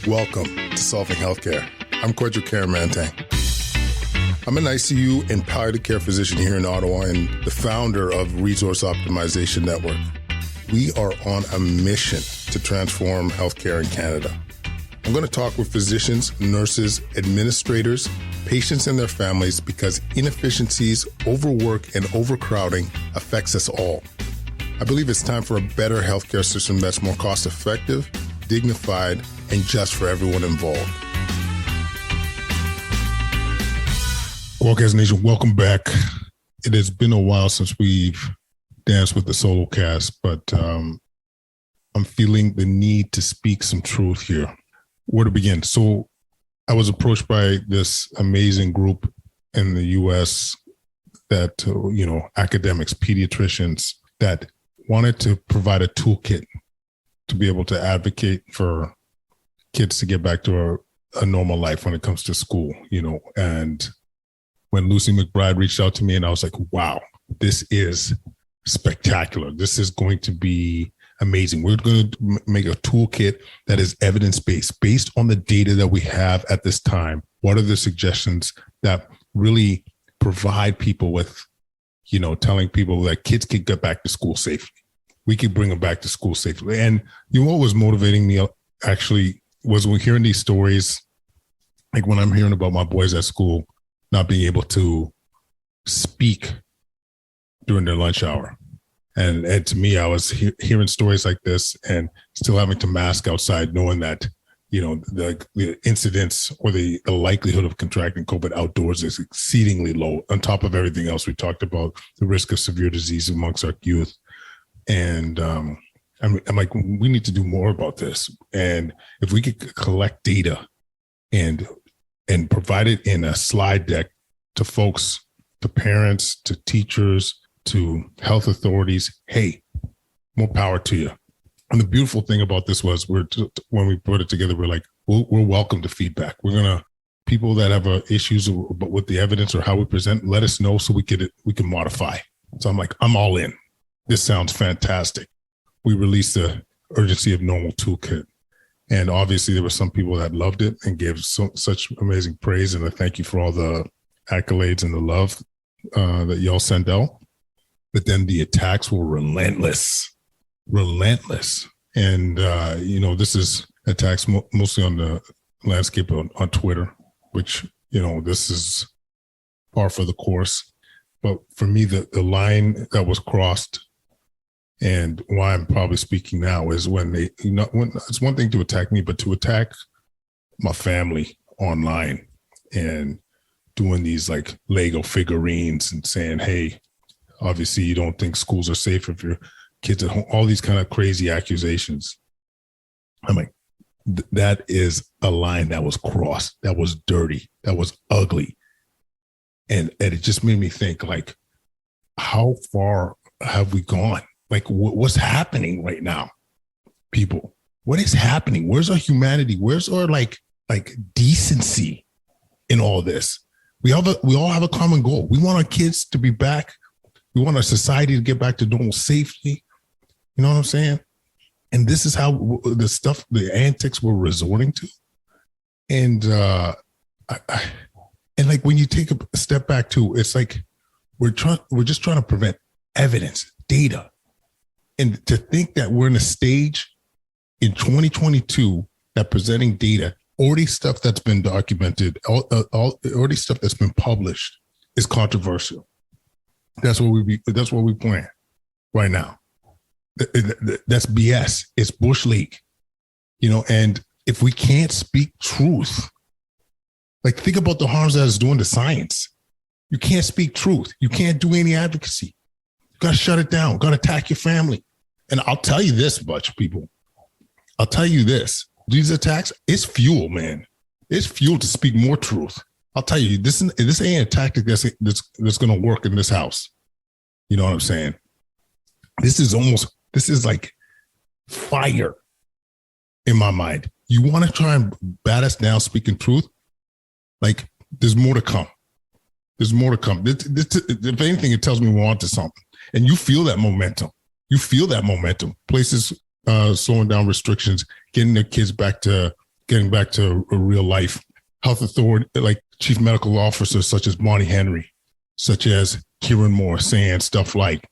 Welcome to Solving Healthcare. I'm Kwadwo Kyeremanteng. I'm an ICU and palliative care physician here in Ottawa and the founder of Resource Optimization Network. We are on a mission to transform healthcare in Canada. I'm going to talk with physicians, nurses, administrators, patients and their families because inefficiencies, overwork, and overcrowding affects us all. I believe it's time for a better healthcare system that's more cost-effective, dignified, and just for everyone involved. Solocast Nation, welcome back. It has been a while since we've danced with the Solocast, but I'm feeling the need to speak some truth here. Where to begin? So I was approached by this amazing group in the U.S. that, academics, pediatricians that wanted to provide a toolkit to be able to advocate for kids to get back to a normal life when it comes to school, and when Lucy McBride reached out to me and I was like, wow, this is spectacular. This is going to be amazing. We're going to make a toolkit that is evidence-based, based on the data that we have at this time. What are the suggestions that really provide people with, telling people that kids can get back to school safely? We can bring them back to school safely. And what was motivating me actually was when hearing these stories, like when I'm hearing about my boys at school not being able to speak during their lunch hour. And to me, I was hearing stories like this and still having to mask outside, knowing that, the incidence or the likelihood of contracting COVID outdoors is exceedingly low. On top of everything else, we talked about the risk of severe disease amongst our youth. And I'm like, we need to do more about this. And if we could collect data and provide it in a slide deck to folks, to parents, to teachers, to health authorities, hey, more power to you. And the beautiful thing about this was when we put it together, we're like, we're welcome to feedback. People that have issues with the evidence or how we present, let us know so we can modify. So I'm like, I'm all in. This sounds fantastic. We released the Urgency of Normal Toolkit. And obviously there were some people that loved it and gave such amazing praise. And I thank you for all the accolades and the love that y'all sent out. But then the attacks were relentless. And, this is attacks mostly on the landscape on Twitter, which, this is par for the course. But for me, the line that was crossed and why I'm probably speaking now is when it's one thing to attack me, but to attack my family online and doing these like Lego figurines and saying, hey, obviously you don't think schools are safe if your kids at home, all these kind of crazy accusations. I'm like, that is a line that was crossed, that was dirty, that was ugly. And it just made me think, like, how far have we gone? Like, what's happening right now, people? What is happening? Where's our humanity? Where's our like decency in all this? We all have a common goal. We want our kids to be back. We want our society to get back to normal safely. You know what I'm saying? And this is how the antics we're resorting to. And and like when you take a step back too, it's like we're just trying to prevent evidence, data. And to think that we're in a stage in 2022 that presenting data, already stuff that's been documented, already stuff that's been published is controversial. That's what we plan right now. That's BS. It's Bush League, and if we can't speak truth, like think about the harms that it's doing to science. You can't speak truth. You can't do any advocacy. You got to shut it down. Got to attack your family. And I'll tell you this, bunch of people. I'll tell you this. These attacks, it's fuel, man. It's fuel to speak more truth. I'll tell you, this ain't a tactic that's going to work in this house. You know what I'm saying? This is like fire in my mind. You want to try and bat us down speaking truth? Like, there's more to come. There's more to come. If anything, it tells me we're on to something. And you feel that momentum. Places slowing down restrictions, getting their kids back to getting back to a real life health authority, like chief medical officers such as Bonnie Henry, such as Kieran Moore, saying stuff like,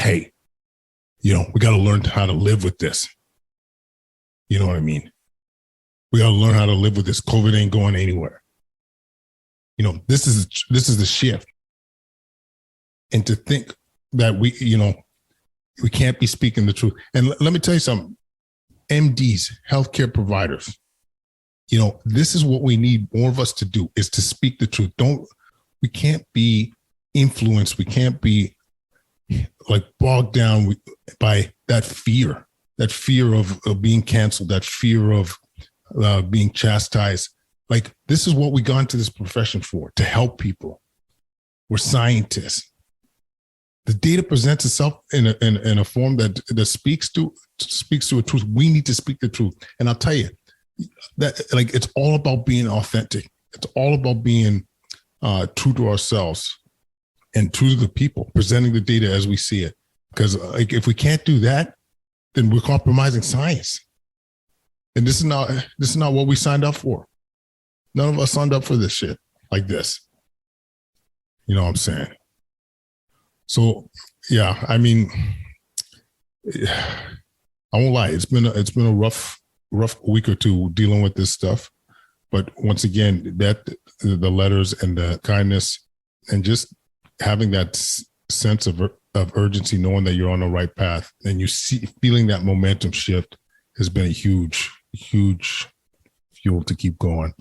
hey, we got to learn how to live with this. You know what I mean? We got to learn how to live with this. COVID ain't going anywhere. This is the shift. And to think that we can't be speaking the truth. And let me tell you something, MDs, healthcare providers, this is what we need more of us to do, is to speak the truth. We can't be influenced. We can't be like bogged down by that fear of being canceled, that fear of being chastised. Like, this is what we got into this profession for, to help people. We're scientists. The data presents itself in a form that speaks to a truth. We need to speak the truth. And I'll tell you that, like, it's all about being authentic. It's all about being true to ourselves and true to the people, presenting the data as we see it. Because like, if we can't do that, then we're compromising science. And this is not what we signed up for. None of us signed up for this shit like this. You know what I'm saying? So, yeah, I mean, I won't lie. It's been a rough week or two dealing with this stuff. But once again, that the letters and the kindness and just having that sense of urgency, knowing that you're on the right path, and feeling that momentum shift has been a huge fuel to keep going.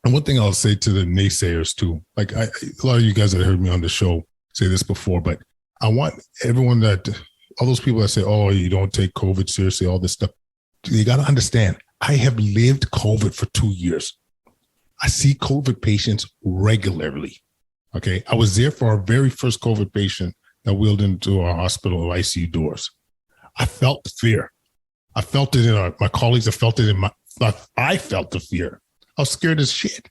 And one thing I'll say to the naysayers too, like a lot of you guys that heard me on the show say this before, but I want everyone all those people that say, oh, you don't take COVID seriously, all this stuff, you got to understand, I have lived COVID for 2 years. I see COVID patients regularly. Okay. I was there for our very first COVID patient that wheeled into our hospital ICU doors. I felt the fear. I felt it in my colleagues. I felt it I felt the fear. I was scared as shit.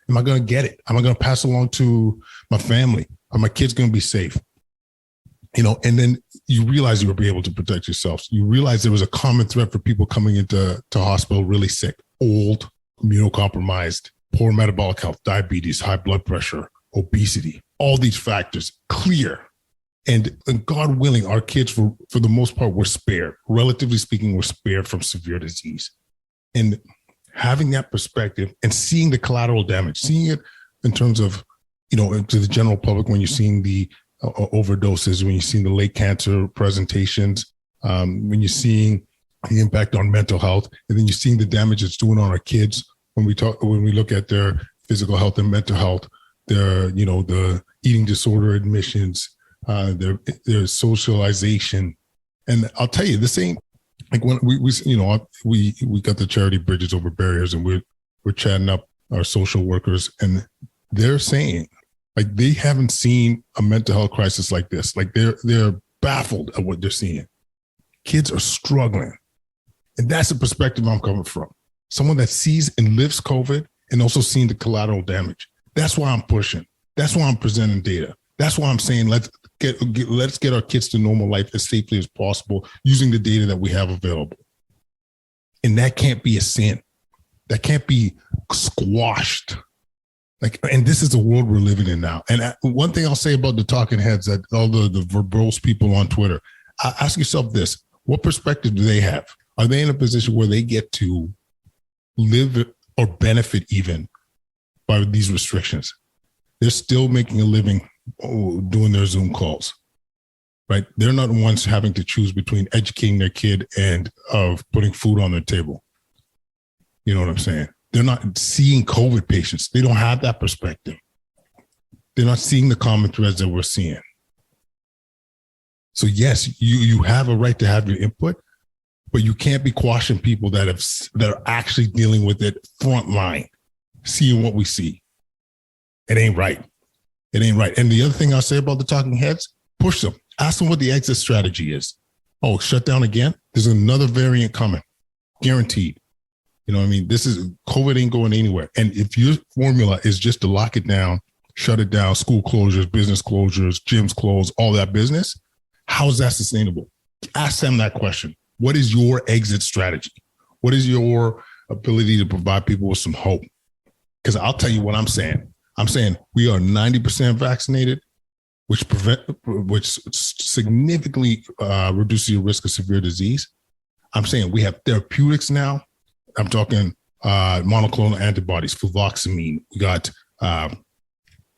Am I going to get it? Am I going to pass along to my family? Are my kids going to be safe? And then you realize you will be able to protect yourselves. You realize there was a common threat for people coming into hospital really sick, old, immunocompromised, poor metabolic health, diabetes, high blood pressure, obesity, all these factors, clear. And God willing, our kids, for the most part, were spared. Relatively speaking, were spared from severe disease. And having that perspective and seeing the collateral damage, seeing it in terms of, to the general public, when you're seeing the overdoses, when you're seeing the late cancer presentations, when you're seeing the impact on mental health, and then you're seeing the damage it's doing on our kids when we look at their physical health and mental health, their, the eating disorder admissions, their socialization. And I'll tell you, this ain't like when we got the charity Bridges Over Barriers, and we're chatting up our social workers, and they're saying, like, they haven't seen a mental health crisis like this. Like, they're baffled at what they're seeing. Kids are struggling. And that's the perspective I'm coming from. Someone that sees and lives COVID and also seeing the collateral damage. That's why I'm pushing. That's why I'm presenting data. That's why I'm saying let's get our kids to normal life as safely as possible using the data that we have available. And that can't be a sin. That can't be squashed. And this is the world we're living in now. And one thing I'll say about the talking heads, that all the verbose people on Twitter, ask yourself this: what perspective do they have? Are they in a position where they get to live or benefit even by these restrictions? They're still making a living doing their Zoom calls, right? They're not the ones having to choose between educating their kid and of putting food on their table. You know what I'm saying? They're not seeing COVID patients. They don't have that perspective. They're not seeing the common threads that we're seeing. So yes, you have a right to have your input, but you can't be quashing people that are actually dealing with it front line, seeing what we see. It ain't right. It ain't right. And the other thing I'll say about the talking heads, push them. Ask them what the exit strategy is. Oh, shut down again? There's another variant coming. Guaranteed. You know what I mean? COVID ain't going anywhere. And if your formula is just to lock it down, shut it down, school closures, business closures, gyms closed, all that business, how is that sustainable? Ask them that question. What is your exit strategy? What is your ability to provide people with some hope. Because I'll tell you what I'm saying. I'm saying we are 90% vaccinated, which significantly reduces your risk of severe disease. I'm saying we have therapeutics now. I'm talking monoclonal antibodies, fluvoxamine. We got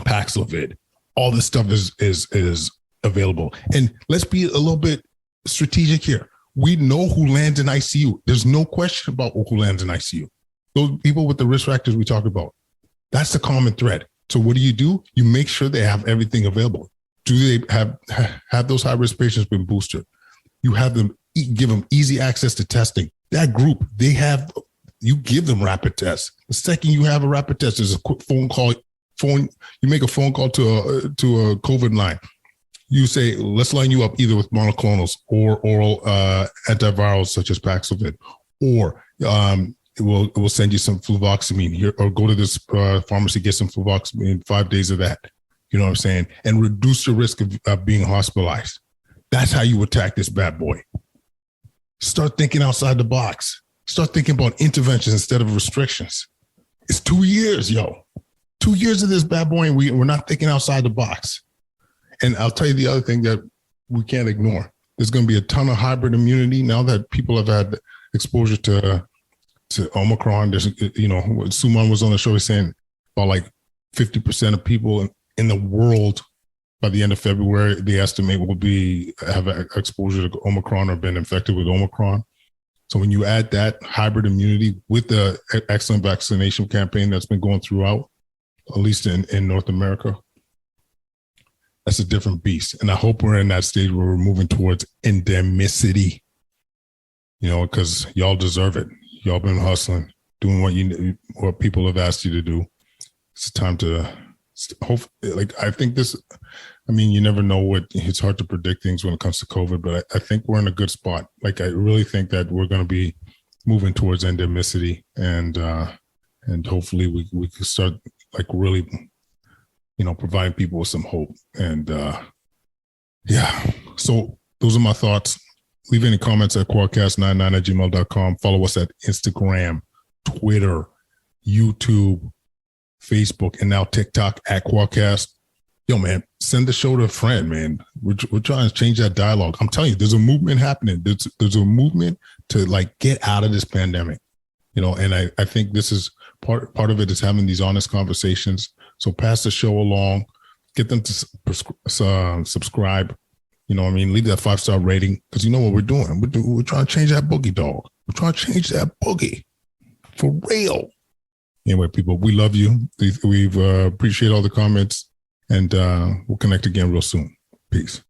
Paxlovid. All this stuff is available. And let's be a little bit strategic here. We know who lands in ICU. There's no question about who lands in ICU. Those people with the risk factors we talked about. That's the common thread. So what do? You make sure they have everything available. Do they have those high-risk patients been boosted? You have them, give them easy access to testing. That group, you give them rapid tests. The second you have a rapid test, there's a quick phone call. You make a phone call to a COVID line. You say, let's line you up either with monoclonals or oral antivirals such as Paxlovid, or we'll send you some fluvoxamine here, or go to this pharmacy, get some fluvoxamine, 5 days of that. You know what I'm saying? And reduce the risk of being hospitalized. That's how you attack this bad boy. Start thinking outside the box. Start thinking about interventions instead of restrictions. It's 2 years, yo. 2 years of this bad boy, and we're not thinking outside the box. And I'll tell you the other thing that we can't ignore. There's going to be a ton of hybrid immunity now that people have had exposure to Omicron. There's, Suman was on the show saying about like 50% of people in the world by the end of February, they estimate will have exposure to Omicron or been infected with Omicron. So when you add that hybrid immunity with the excellent vaccination campaign that's been going throughout, at least in North America, that's a different beast. And I hope we're in that stage where we're moving towards endemicity, because y'all deserve it. Y'all been hustling, doing what people have asked you to do. It's time to hope. I think this, you never know it's hard to predict things when it comes to COVID, but I think we're in a good spot. I really think that we're going to be moving towards endemicity, and hopefully we can start really, providing people with some hope. And so those are my thoughts. Leave any comments at kwadcast99@gmail.com. Follow us at Instagram, Twitter, YouTube, Facebook, and now TikTok at Kwadcast. Yo, man, send the show to a friend, man. We're trying to change that dialogue. I'm telling you, there's a movement happening. There's a movement to get out of this pandemic, and I think this is part of it is having these honest conversations. So pass the show along, get them to subscribe. Leave that 5-star rating, because you know what we're doing. We're trying to change that boogie, dog. We're trying to change that boogie for real. Anyway, people, we love you. We've appreciate all the comments, and we'll connect again real soon. Peace.